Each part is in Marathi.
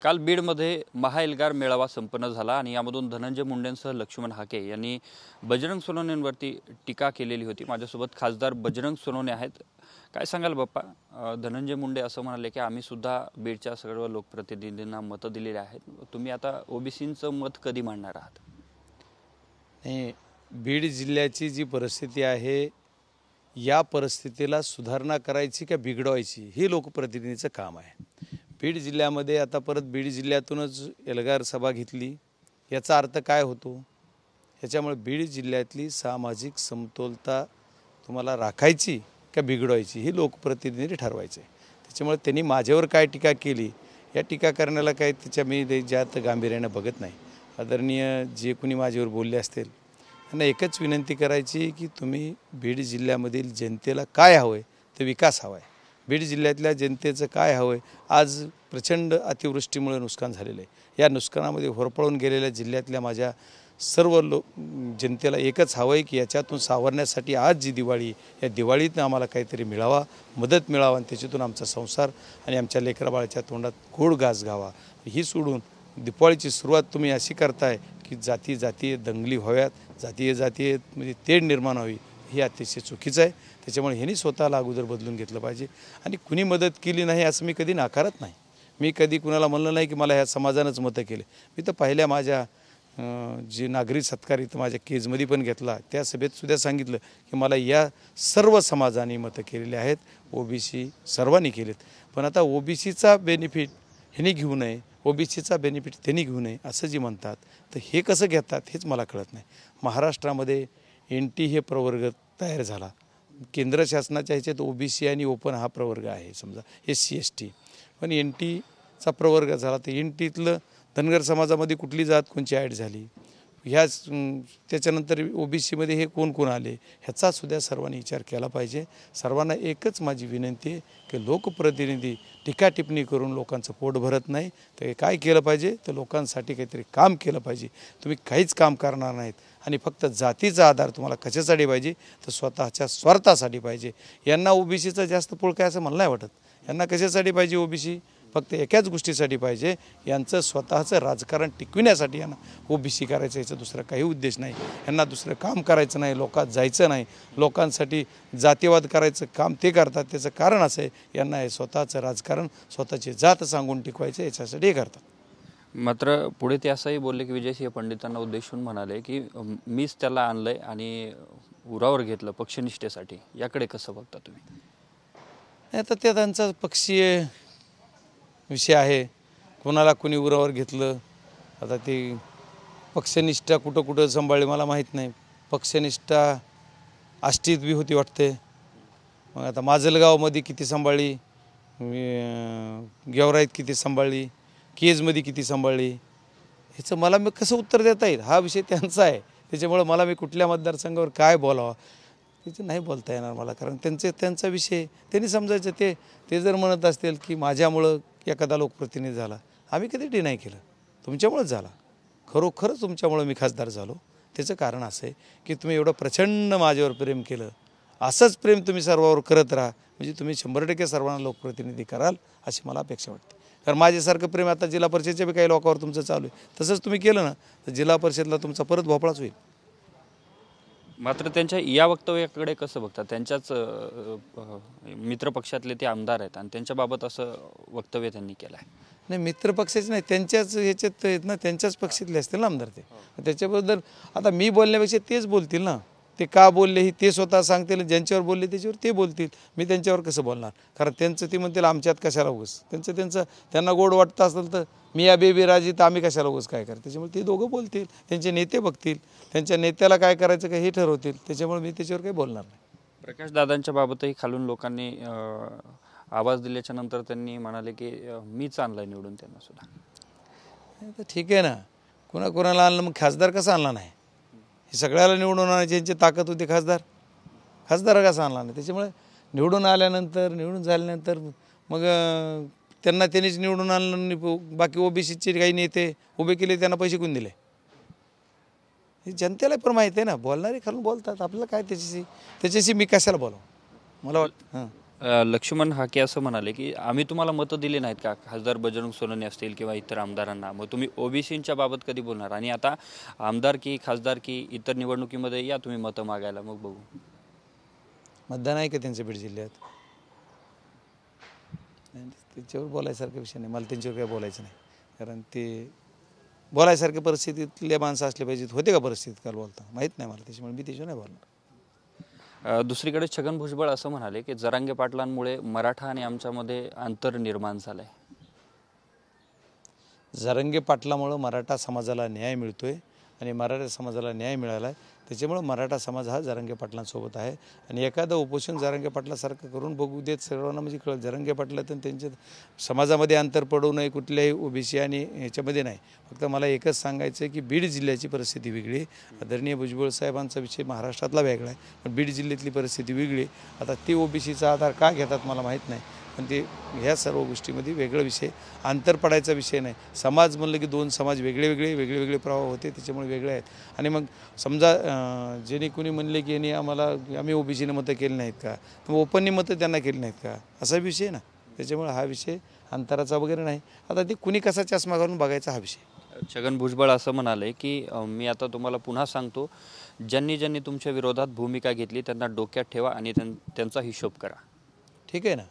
काल बीडमध्ये महाएल्गार मेळावा संपन्न झाला आणि यामधून धनंजय मुंडेंसह लक्ष्मण हाके यांनी बजरंग सोनवणेंवरती टीका केलेली होती। माझ्यासोबत खासदार बजरंग सोनवणे आहेत। काय सांगाल बाप्पा? धनंजय मुंडे असं म्हणाले की आम्ही सुद्धा बीडच्या सर्व लोकप्रतिनिधींना मतं दिलेली आहेत, तुम्ही आता ओबीसींचं मत कधी मांडणार आहात? नाही, बीड जिल्ह्याची जी परिस्थिती आहे या परिस्थितीला सुधारणा करायची का बिघडवायची हे लोकप्रतिनिधीचं काम आहे। बीड जिल्ह्यामध्ये आता परत बीड जिल्ह्यातूनच एल्गार सभा घेतली, याचा अर्थ काय होतो? याच्यामुळे बीड जिल्ह्यातली सामाजिक समतोलता तुम्हाला राखायची का बिघडवायची हे लोकप्रतिनिधी ठरवायचे। त्याच्यामुळे त्यांनी माझ्यावर काय टीका केली या टीका करण्याला काय त्याच्या मी ज्यात गांभीर्याने बघत नाही। आदरणीय जे कोणी माझ्यावर बोलले असतील त्यांना एकच विनंती करायची की तुम्ही बीड जिल्ह्यामधील जनतेला काय हवं आहे ते विकास हवा आहे। बीड जिल्ह्यातल्या जनतेचं काय हवं आहे? आज प्रचंड अतिवृष्टीमुळे नुकसान झालेलं आहे। या नुकसानामध्ये होरपळून गेलेल्या जिल्ह्यातल्या माझ्या सर्व जनतेला एकच हवं आहे की याच्यातून सावरण्यासाठी आज जी दिवाळी, या दिवाळीतून आम्हाला काहीतरी मिळावा, मदत मिळावा आणि त्याच्यातून आमचा संसार आणि आमच्या लेकराबाळाच्या तोंडात गोड घास घावा। ही सोडून दिवाळीची सुरुवात तुम्ही अशी करताय की जातीय दंगली व्हाव्यात, जातीय म्हणजे तेढ निर्माण व्हावी, हे अतिशय चुकीचं आहे। त्याच्यामुळे ह्यांनी स्वतःला अगोदर बदलून घेतलं पाहिजे। आणि कुणी मदत केली नाही असं मी कधी नाकारत नाही। मी कधी कुणाला म्हणलं नाही की मला ह्या समाजानंच मतं केले। मी तर पहिल्या माझ्या जे नागरिक सत्कार इथं माझ्या केजमध्ये पण घेतला, त्या सभेत सुद्धा सांगितलं की मला या सर्व समाजाने मतं केलेली आहेत, ओबीसी सर्वांनी केलेत। पण आता ओबीसीचा बेनिफिट ह्यांनी घेऊ नये, ओबीसीचा बेनिफिट त्यांनी घेऊ नये असं जे म्हणतात, तर हे कसं घेतात हेच मला कळत नाही। महाराष्ट्रामध्ये NT हे प्रवर्ग तयार झाला, केंद्र शासनाच्या ह्याच्यात ओबीसी आणि ओपन हा प्रवर्ग आहे, समजा SC ST, पण NTचा प्रवर्ग झाला तर NTतलं धनगर समाजामध्ये कुठली जात कोणची ॲड झाली, ह्याच त्याच्यानंतर ओबीसीमध्ये हे कोण आले, ह्याचासुद्धा सर्वांनी विचार केला पाहिजे। सर्वांना एकच माझी विनंती आहे की लोकप्रतिनिधी टीका टिप्पणी करून लोकांचं पोट भरत नाही, तर काय केलं पाहिजे तर लोकांसाठी काहीतरी काम केलं पाहिजे। तुम्ही काहीच काम करणार नाहीत आणि फक्त जातीचा आधार तुम्हाला कशासाठी पाहिजे तर स्वतःच्या स्वार्थासाठी पाहिजे। यांना ओबीसीचा जास्त पोळ काय असं मला नाही वाटत। यांना कशासाठी पाहिजे ओबीसी? फक्त एकाच गोष्टीसाठी पाहिजे, यांचं स्वतःचं राजकारण टिकविण्यासाठी यांना ओबीसी करायचं, याचा दुसरा काही उद्देश नाही। यांना दुसरं काम करायचं नाही, लोकात जायचं नाही, लोकांसाठी जातीवाद करायचं काम ते करतात। त्याचं कारण असं आहे यांना हे स्वतःचं राजकारण, स्वतःची जात सांगून टिकवायचं, याच्यासाठी हे करतात। मात्र पुढे ते असंही बोलले की विजयसिंह पंडितांना उद्देशून म्हणाले की मीच त्याला आणलंय आणि उरावर घेतलं पक्षनिष्ठेसाठी। याकडे कसं बघता तुम्ही? आता ते त्यांचा पक्षीय विषय आहे, कोणाला कोणी उरावर घेतलं, आता ते पक्षनिष्ठा कुठं सांभाळली मला माहीत नाही। पक्षनिष्ठा आष्टीत बी होती वाटते, मग आता माजलगावमध्ये किती सांभाळली, गेवराईत किती सांभाळली, केजमध्ये किती सांभाळली, ह्याचं मला मी कसं उत्तर देता येईल? हा विषय त्यांचा आहे। त्याच्यामुळं मला मी कुठल्या मतदारसंघावर काय बोलावं त्याचं नाही बोलता येणार मला, कारण त्यांचा विषय त्यांनी समजायचं। ते जर म्हणत असतील की माझ्यामुळं एखादा लोकप्रतिनिधी झाला, आम्ही कधी डिनाय केलं, तुमच्यामुळंच झाला, खरोखरच तुमच्यामुळं मी खासदार झालो। त्याचं कारण असं आहे की तुम्ही एवढं प्रचंड माझ्यावर प्रेम केलं, असंच प्रेम तुम्ही सर्वांवर करत राहा, म्हणजे तुम्ही 100% सर्वांना लोकप्रतिनिधी कराल अशी मला अपेक्षा वाटते। कारण माझ्यासारखं प्रेम आता जिल्हा परिषदेच्या बी काही लोकांवर तुमचं चालू आहे, तसंच तुम्ही केलं ना तर जिल्हा परिषदला तुमचा परत भोपळाच होईल। मात्र त्यांच्या या वक्तव्याकडे कसं बघतात? त्यांच्याच मित्रपक्षातले ते आमदार आहेत आणि त्यांच्याबाबत असं वक्तव्य त्यांनी केलं आहे। नाही, मित्रपक्षाचे नाही, त्यांच्याच ह्याच्यात आहेत ना, त्यांच्याच पक्षातले असतील ना आमदार ते। त्याच्याबद्दल आता मी बोलण्यापेक्षा तेच बोलतील ना, ते का बोलले ही ते स्वतः सांगतील, ज्यांच्यावर बोलले त्याच्यावर ते बोलतील, मी त्यांच्यावर कसं बोलणार? कारण त्यांचं ते म्हणतील आमच्यात कशाला उगाच, त्यांचं त्यांना गोड वाटतं असेल तर मी या बेबी राजी तर आम्ही कशाला उगाच काय करतो, त्याच्यामुळे ते दोघं बोलतील, त्यांचे नेते बघतील, त्यांच्या नेत्याला काय करायचं काय हे ठरवतील, त्याच्यामुळे मी त्याच्यावर काही बोलणार नाही। प्रकाश दादांच्या बाबतही खालून लोकांनी आवाज दिल्याच्या नंतर त्यांनी म्हणाले की मीच आणलाय निवडून त्यांना सुद्धा। तर ठीक आहे ना, कोणाला आणलं, मग खासदार कसा आणला नाही? हे सगळ्याला निवडून आणायची यांची ताकद होती, खासदार कसा आणला नाही? त्याच्यामुळे निवडून झाल्यानंतर मग त्यांनीच निवडून आणलं, बाकी ओबीसीचे काही नेते उभे केले, त्यांना पैसे कोण दिले? हे जनतेला पण माहीत आहे ना, बोलणारे खालून बोलतात, आपल्याला काय त्याच्याशी मी कशाला बोलावं मला वाटतं। लक्ष्मण हाके असं म्हणाले की आम्ही तुम्हाला मतं दिली नाहीत का, खासदार बजरंग सोनवणे असतील किंवा इतर आमदारांना, मग तुम्ही ओबीसींच्या बाबत कधी बोलणार? आणि आता आमदारकी खासदारकी इतर निवडणुकीमध्ये या तुम्ही मतं मागायला, मग बघू. मतदान आहे का त्यांचं बीड जिल्ह्यात? त्यांच्यावर बोलायसारखा विषय नाही, मला त्यांच्यावर काय बोलायचं नाही. कारण ते बोलायसारख्या परिस्थितीतले माणसं असले पाहिजेत. होते का परिस्थितीत काल बोलता माहीत नाही मला, त्याच्यामुळे मी त्याच्यावर नाही बोलणार. दुसरीकडे छगन भुजबळ असं म्हणाले की जरांगे पाटलांमुळे मराठा आणि आमच्यामध्ये अंतर निर्माण झालं आहे. जरांगे पाटलामुळं मराठा समाजाला न्याय मिळतोय आणि मराठा समाजाला न्याय मिळाला आहे. त्याच्यामुळं मराठा समाज हा जरांगे पाटलांसोबत आहे. आणि एखादं उपोषण जरांगे पाटलासारखं करून बघू देत सर्वांना, म्हणजे कळत जरांगे पाटला तर त्यांच्या समाजामध्ये अंतर पडू नये कुठल्याही ओबीसी आणि ह्याच्यामध्ये नाही. फक्त मला एकच सांगायचं आहे की बीड जिल्ह्याची परिस्थिती वेगळी. आदरणीय भुजबळ साहेबांचा विषय महाराष्ट्रातला वेगळा आहे, पण बीड जिल्ह्यातली परिस्थिती वेगळी. आता ते ओबीसीचा आधार का घेतात मला माहीत नाही, पण ते ह्या सर्व गोष्टीमध्ये वेगळा विषय, अंतर पडायचा विषय नाही. समाज म्हणलं की दोन समाज वेगळे प्रभाव होते, त्याच्यामुळे वेगळे आहेत. आणि मग समजा ज्यांनी कोणी म्हणले की यांनी आम्ही ओबीसीने मतं केली नाहीत का, तर ओपननी मतं त्यांना केली नाहीत का, असा विषय ना. त्याच्यामुळे हा विषय अंतराचा वगैरे नाही. आता ते कुणी कसा चष्मा घालून बघायचा हा विषय. छगन भुजबळ असं म्हणाले की मी आता तुम्हाला पुन्हा सांगतो, ज्यांनी तुमच्या विरोधात भूमिका घेतली त्यांना डोक्यात ठेवा आणि त्यांचा हिशोब करा. ठीक आहे ना.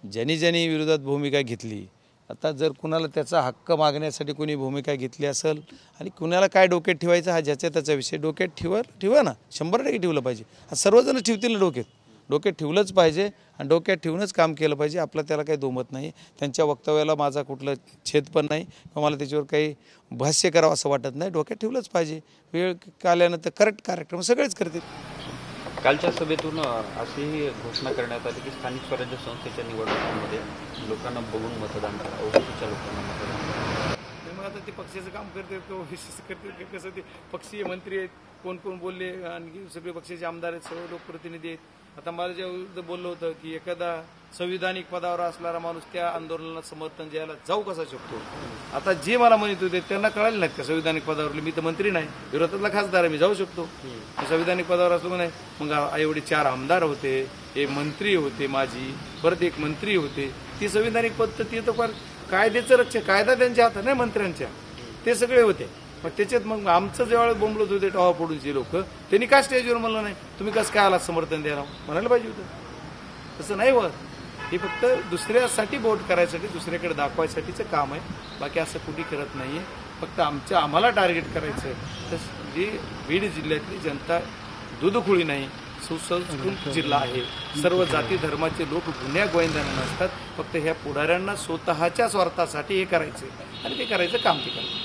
ज्यांनी विरोधात भूमिका घेतली, आता जर कुणाला त्याचा हक्क मागण्यासाठी कोणी भूमिका घेतली असेल आणि कुणाला काय डोक्यात ठेवायचं हा ज्याचा त्याचा विषय, डोक्यात ठेवा ना, 100% ठेवलं पाहिजे. सर्वजण ठेवतील ना डोक्यात ठेवलंच पाहिजे आणि डोक्यात ठेवूनच काम केलं पाहिजे. आपलं त्याला काही दोमत नाही. त्यांच्या वक्तव्याला माझा कुठलं छेद पण नाही किंवा मला त्याच्यावर काही भाष्य करावं असं वाटत नाही. डोक्यात ठेवलंच पाहिजे. वेळ आल्यानंतर करेक्ट कार्यक्रम सगळेच करतील. कालच्या सभेतून अशीही घोषणा करण्यात आली की स्थानिक स्वराज्य संस्थेच्या निवडणुकांमध्ये लोकांना बघून मतदान करा, ओबीसीच्या लोकांना मतदान करा. मग आता ते पक्षाचं काम करतात किंवा विशेष करतात, कसं ते पक्षीय मंत्री आहेत, कोण बोलले, आणखी सगळे पक्षाचे आमदार आहेत, सर्व लोकप्रतिनिधी आहेत. आता मला ज्या बोललं होतं की एखादा संविधानिक पदावर असणारा माणूस त्या आंदोलनाला समर्थन द्यायला जाऊ कसा शकतो. आता जे मला म्हणत होते त्यांना कळाले नाहीत का संविधानिक पदावर, मी तर मंत्री नाही, विरोधातला खासदार आहे, मी जाऊ शकतो. संविधानिक पदावर असलो नाही. मग एवढे 4 आमदार होते, एक मंत्री होते, माझी परत एक मंत्री होते. ती संविधानिक पद्धती तर फार कायद्याचं रक्षक, कायदा त्यांच्या हातात नाही मंत्र्यांच्या, ते सगळे होते. मग त्याच्यात मग आमचं ज्यावेळेस बोंबलत होते टॉवर फोडूनचे लोक, त्यांनी का स्टेजवर म्हणलं नाही तुम्ही कसं काय आलात समर्थन द्यायला, म्हणायला पाहिजे होतं. तसं नाही होत. हे फक्त दुसऱ्यासाठी बोट करायसाठी, दुसऱ्याकडे दाखवायसाठीचं काम आहे, बाकी असं कुठे करत नाहीये. फक्त आम्हाला टार्गेट करायचं आहे. तर जी बीड जिल्ह्यातली जनता दुधखुळी नाही, सुसंस्कृत जिल्हा आहे. सर्व जाती धर्माचे लोक गुन्ह्या गोविंदांना नसतात. फक्त ह्या पुढाऱ्यांना स्वतःच्या स्वार्थासाठी हे करायचे आणि ते करायचं काम ते करतात.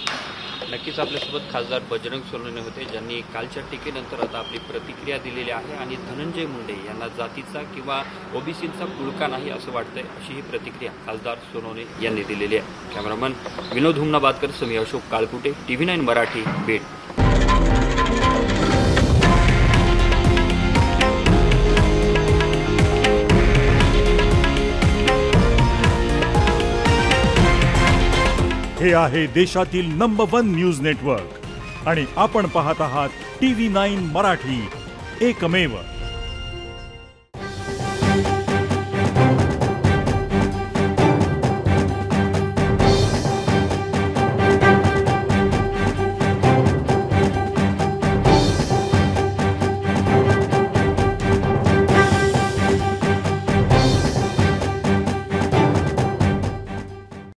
नक्कीच आपल्यासोबत खासदार बजरंग सोनवणे होते, ज्यांनी कालच्या टीकेनंतर आता आपली प्रतिक्रिया दिलेली आहे आणि धनंजय मुंडे यांना जातीचा किंवा ओबीसीचा पुळका नाही असं वाटतंय, अशी ही प्रतिक्रिया खासदार सोनवणे यांनी दिलेली आहे. कॅमेरामन विनोद हुमनाबादकर समी अशोक काळकुटे, TV9 मराठी, बीड. हे आहे देशातील नंबर 1 न्यूज नेटवर्क आणि आपण पाहत आहात TV9 मराठी, एकमेव.